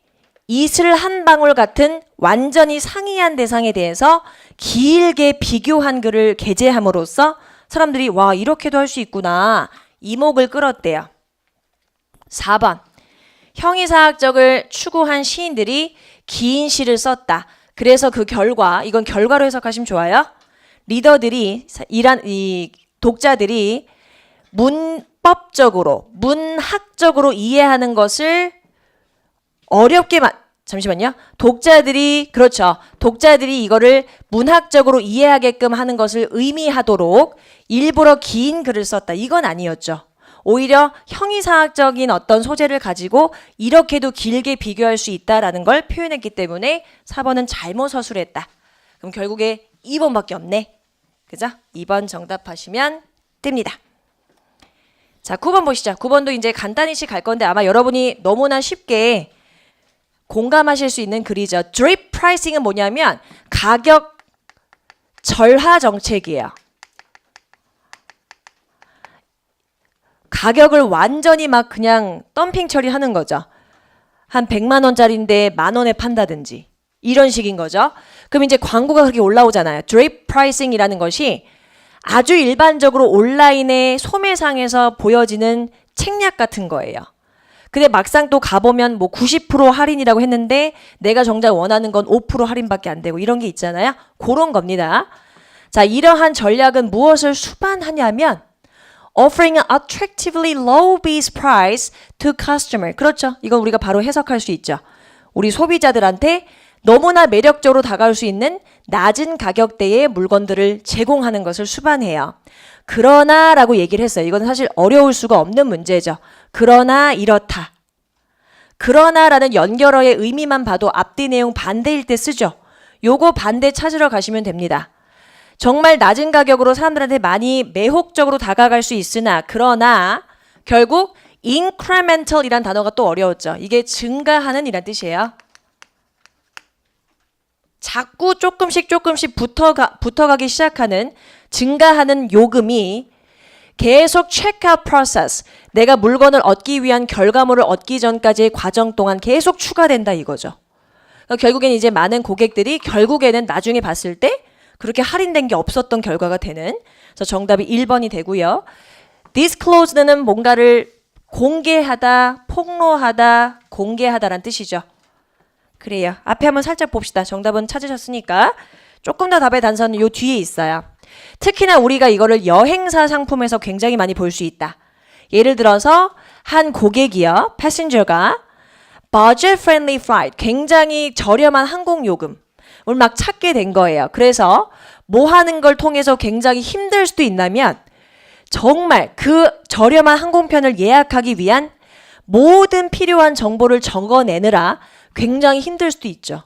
이슬 한 방울 같은 완전히 상이한 대상에 대해서 길게 비교한 글을 게재함으로써 사람들이 와 이렇게도 할 수 있구나 이목을 끌었대요. 4번. 형이사학적을 추구한 시인들이 긴 시를 썼다. 그래서 그 결과, 이건 결과로 해석하시면 좋아요. 리더들이, 이 독자들이 문법적으로, 문학적으로 이해하는 것을 어렵게 잠시만요. 독자들이 이거를 문학적으로 이해하게끔 하는 것을 의미하도록 일부러 긴 글을 썼다. 이건 아니었죠. 오히려 형이사학적인 어떤 소재를 가지고 이렇게도 길게 비교할 수 있다라는 걸 표현했기 때문에 4번은 잘못 서술했다. 그럼 결국에 2번밖에 없네. 그죠? 2번 정답하시면 됩니다. 자, 9번 보시죠. 9번도 이제 간단히씩 갈 건데 아마 여러분이 너무나 쉽게 공감하실 수 있는 글이죠. drip pricing은 뭐냐면 가격 절하 정책이에요. 가격을 완전히 막 그냥 덤핑 처리하는 거죠. 한 100만 원짜리인데 만 원에 판다든지 이런 식인 거죠. 그럼 이제 광고가 그렇게 올라오잖아요. drip pricing이라는 것이 아주 일반적으로 온라인의 소매상에서 보여지는 책략 같은 거예요. 근데 막상 또 가보면 뭐 90% 할인이라고 했는데 내가 정작 원하는 건 5% 할인밖에 안 되고 이런 게 있잖아요. 그런 겁니다. 자, 이러한 전략은 무엇을 수반하냐면 offering an attractively low base price to customer. 그렇죠. 이건 우리가 바로 해석할 수 있죠. 우리 소비자들한테 너무나 매력적으로 다가올 수 있는 낮은 가격대의 물건들을 제공하는 것을 수반해요. 그러나 라고 얘기를 했어요. 이건 사실 어려울 수가 없는 문제죠. 그러나 이렇다. 그러나라는 연결어의 의미만 봐도 앞뒤 내용 반대일 때 쓰죠. 요거 반대 찾으러 가시면 됩니다. 정말 낮은 가격으로 사람들한테 많이 매혹적으로 다가갈 수 있으나 그러나 결국 incremental이란 단어가 또 어려웠죠. 이게 증가하는 이란 뜻이에요. 자꾸 조금씩 붙어가기 시작하는 증가하는 요금이 계속 체크아웃 프로세스, 내가 물건을 얻기 위한 결과물을 얻기 전까지의 과정 동안 계속 추가된다 이거죠. 그러니까 결국엔 이제 많은 고객들이 결국에는 나중에 봤을 때 그렇게 할인된 게 없었던 결과가 되는. 그래서 정답이 1번이 되고요. disclose는 뭔가를 공개하다, 폭로하다, 공개하다란 뜻이죠. 그래요. 앞에 한번 살짝 봅시다. 정답은 찾으셨으니까. 조금 더 답의 단서는 요 뒤에 있어요. 특히나 우리가 이거를 여행사 상품에서 굉장히 많이 볼 수 있다. 예를 들어서 한 고객이요, 패신저가 budget friendly flight, 굉장히 저렴한 항공 요금을 막 찾게 된 거예요. 그래서 뭐 하는 걸 통해서 굉장히 힘들 수도 있다면 정말 그 저렴한 항공편을 예약하기 위한 모든 필요한 정보를 적어내느라 굉장히 힘들 수도 있죠.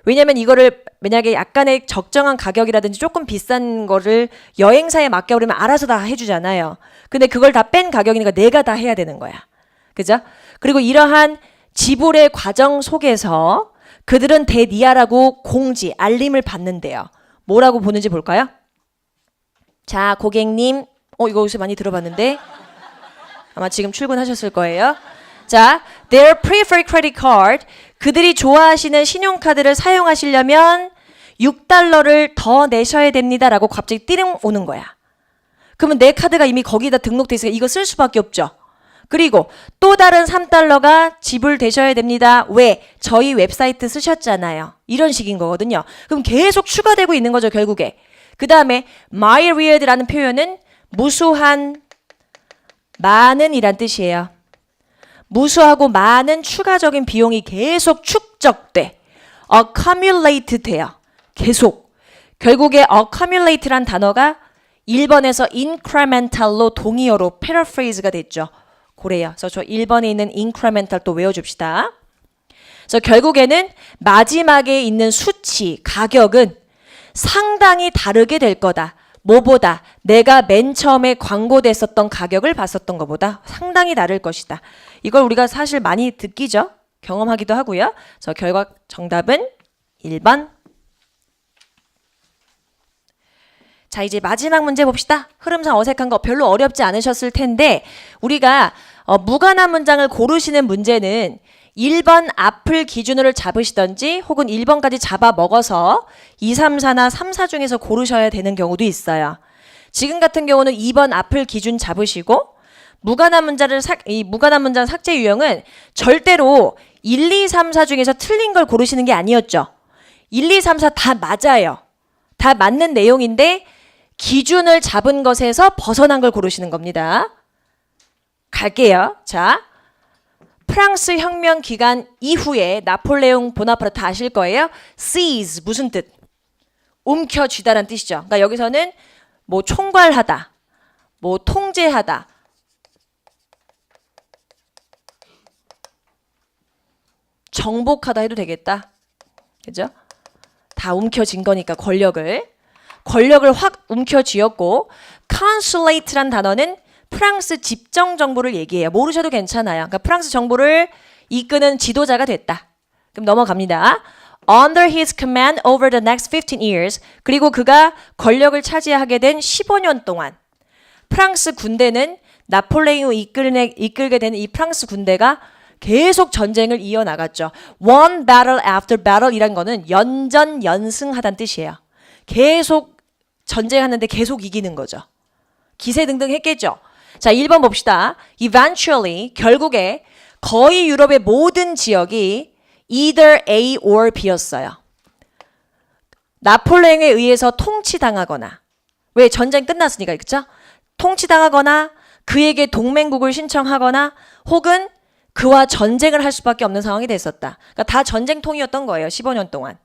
왜냐면 이거를 만약에 약간의 적정한 가격이라든지 조금 비싼 거를 여행사에 맡겨버리면 알아서 다 해주잖아요. 근데 그걸 다 뺀 가격이니까 내가 다 해야 되는 거야. 그죠? 그리고 이러한 지불의 과정 속에서 그들은 대니아라고 공지, 알림을 받는데요. 뭐라고 보는지 볼까요? 자, 고객님. 이거 요새 많이 들어봤는데 아마 지금 출근하셨을 거예요. 자, their preferred credit card. 그들이 좋아하시는 신용카드를 사용하시려면 6달러를 더 내셔야 됩니다. 라고 갑자기 띠링 오는 거야. 그러면 내 카드가 이미 거기다 등록돼 있으니까 이거 쓸 수밖에 없죠. 그리고 또 다른 3달러가 지불되셔야 됩니다. 왜? 저희 웹사이트 쓰셨잖아요. 이런 식인 거거든요. 그럼 계속 추가되고 있는 거죠, 결국에. 그 다음에 myriad라는 표현은 무수한, 많은 이란 뜻이에요. 무수하고 많은 추가적인 비용이 계속 축적돼. accumulate 돼요. 계속. 결국에 accumulate란 단어가 1번에서 incremental로 동의어로 paraphrase가 됐죠. 그래요. 그래서 저 1번에 있는 incremental 또 외워줍시다. 그래서 결국에는 마지막에 있는 수치, 가격은 상당히 다르게 될 거다. 뭐보다? 내가 맨 처음에 광고됐었던 가격을 봤었던 것보다 상당히 다를 것이다. 이걸 우리가 사실 많이 듣기죠. 경험하기도 하고요. 그래서 결과 정답은 1번. 자, 이제 마지막 문제 봅시다. 흐름상 어색한 거 별로 어렵지 않으셨을 텐데 우리가 무관한 문장을 고르시는 문제는 1번 앞을 기준으로 잡으시던지 혹은 1번까지 잡아 먹어서 2, 3, 4나 3, 4 중에서 고르셔야 되는 경우도 있어요. 지금 같은 경우는 2번 앞을 기준 잡으시고 무관한 문장 삭제 유형은 절대로 1, 2, 3, 4 중에서 틀린 걸 고르시는 게 아니었죠. 1, 2, 3, 4 다 맞아요. 다 맞는 내용인데 기준을 잡은 것에서 벗어난 걸 고르시는 겁니다. 갈게요. 자, 프랑스 혁명 기간 이후에 나폴레옹 보나파르트 아실 거예요. seize 무슨 뜻? 움켜쥐다라는 뜻이죠. 그러니까 여기서는 뭐 총괄하다, 뭐 통제하다, 정복하다 해도 되겠다. 그죠? 다 움켜쥔 거니까 권력을 확 움켜쥐었고 consulate란 단어는 프랑스 집정 정부를 얘기해요. 모르셔도 괜찮아요. 그러니까 프랑스 정부를 이끄는 지도자가 됐다. 그럼 넘어갑니다. Under his command over the next 15 years. 그리고 그가 권력을 차지하게 된 15년 동안 프랑스 군대는 나폴레옹이 이끌게 되는 이 프랑스 군대가 계속 전쟁을 이어나갔죠. One battle after battle 이란 거는 연전연승하다는 뜻이에요. 계속 전쟁하는데 계속 이기는 거죠. 기세등등 했겠죠. 자, 1번 봅시다. Eventually, 결국에 거의 유럽의 모든 지역이 either A or B였어요. 나폴레옹에 의해서 통치당하거나, 왜? 전쟁 끝났으니까, 그렇죠? 통치당하거나 그에게 동맹국을 신청하거나 혹은 그와 전쟁을 할 수밖에 없는 상황이 됐었다. 그러니까 다 전쟁통이었던 거예요. 15년 동안.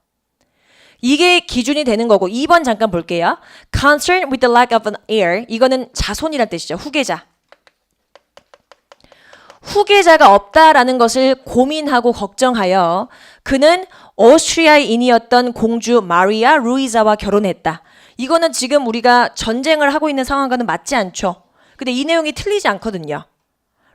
이게 기준이 되는 거고 2번 잠깐 볼게요. Concerned with the lack of an heir. 이거는 자손이란 뜻이죠. 후계자. 후계자가 없다라는 것을 고민하고 걱정하여 그는 오스트리아인이었던 공주 마리아 루이자와 결혼했다. 이거는 지금 우리가 전쟁을 하고 있는 상황과는 맞지 않죠. 근데 이 내용이 틀리지 않거든요.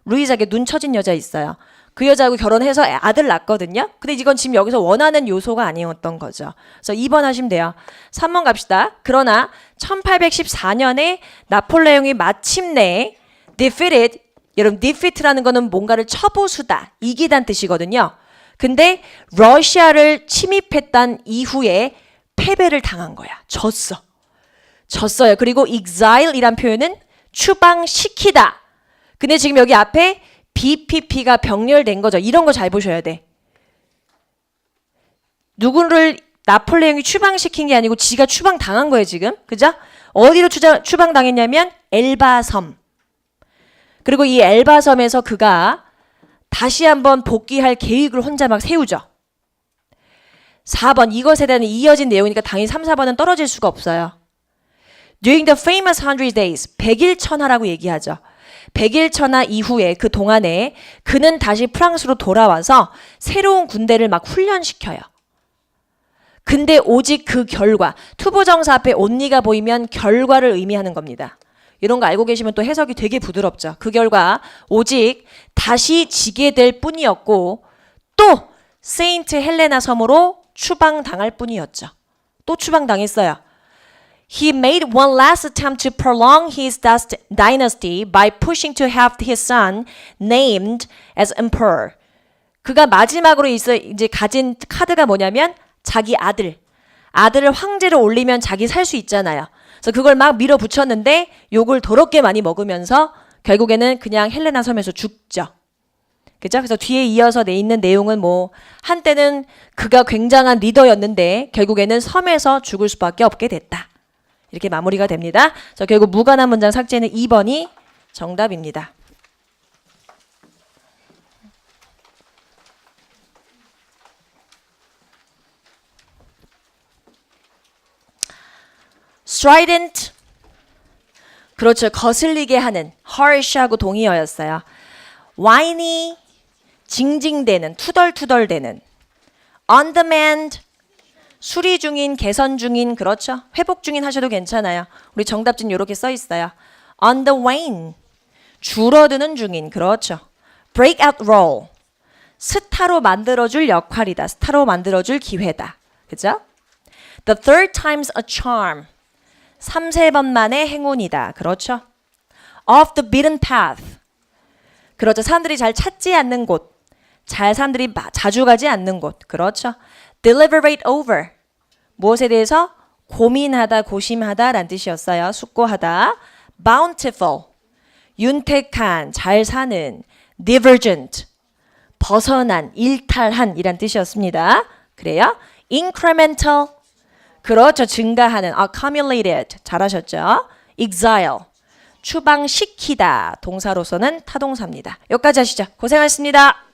루이자에게 눈 처진 여자 있어요. 그 여자하고 결혼해서 아들 낳거든요. 근데 이건 지금 여기서 원하는 요소가 아니었던 거죠. 그래서 2번 하시면 돼요. 3번 갑시다. 그러나 1814년에 나폴레옹이 마침내 defeated, 여러분 defeat라는 거는 뭔가를 처부수다, 이기다는 뜻이거든요. 근데 러시아를 침입했단 이후에 패배를 당한 거야. 졌어요. 그리고 exile이란 표현은 추방시키다. 근데 지금 여기 앞에 BPP가 병렬된 거죠. 이런 거 잘 보셔야 돼. 누구를 나폴레옹이 추방시킨 게 아니고 지가 추방당한 거예요, 지금. 그죠? 어디로 추방당했냐면 엘바섬. 그리고 이 엘바섬에서 그가 다시 한번 복귀할 계획을 혼자 막 세우죠. 4번, 이것에 대한 이어진 내용이니까 당연히 3, 4번은 떨어질 수가 없어요. During the famous 100 days, 100일 천하라고 얘기하죠. 100일 천하 이후에 그 동안에 그는 다시 프랑스로 돌아와서 새로운 군대를 막 훈련시켜요. 근데 오직 그 결과, 투부정사 앞에 온니가 보이면 결과를 의미하는 겁니다. 이런 거 알고 계시면 또 해석이 되게 부드럽죠. 그 결과 오직 다시 지게 될 뿐이었고 또 세인트 헬레나 섬으로 추방당할 뿐이었죠. 또 추방당했어요. He made one last attempt to prolong his dynasty by pushing to have his son named as emperor. 그가 마지막으로 이제 가진 카드가 뭐냐면 자기 아들을 황제로 올리면 자기 살 수 있잖아요. 그래서 그걸 막 밀어붙였는데 욕을 더럽게 많이 먹으면서 결국에는 그냥 헬레나 섬에서 죽죠. 그죠? 그래서 뒤에 이어서 내 있는 내용은 뭐 한때는 그가 굉장한 리더였는데 결국에는 섬에서 죽을 수밖에 없게 됐다. 이렇게 마무리가 됩니다. 자, 결국 무관한 문장 삭제는 2번이 정답입니다. strident. 그렇죠. 거슬리게 하는 harsh하고 동의어였어요. whiny. 징징대는, 투덜투덜대는. on demand. 수리 중인, 개선 중인, 그렇죠. 회복 중인 하셔도 괜찮아요. 우리 정답진 이렇게 써 있어요. on the wane. 줄어드는 중인, 그렇죠. breakout role. 스타로 만들어줄 역할이다. 스타로 만들어줄 기회다. 그죠? the third time's a charm. 3-4번 만의 행운이다. 그렇죠. off the beaten path. 그렇죠. 사람들이 잘 찾지 않는 곳. 사람들이 자주 가지 않는 곳. 그렇죠. deliberate over. 무엇에 대해서? 고민하다, 고심하다 라는 뜻이었어요. 숙고하다. bountiful. 윤택한, 잘 사는. divergent. 벗어난, 일탈한 이란 뜻이었습니다. 그래요? incremental. 그렇죠. 증가하는. accumulated. 잘하셨죠? exile. 추방시키다. 동사로서는 타동사입니다. 여기까지 하시죠. 고생하셨습니다.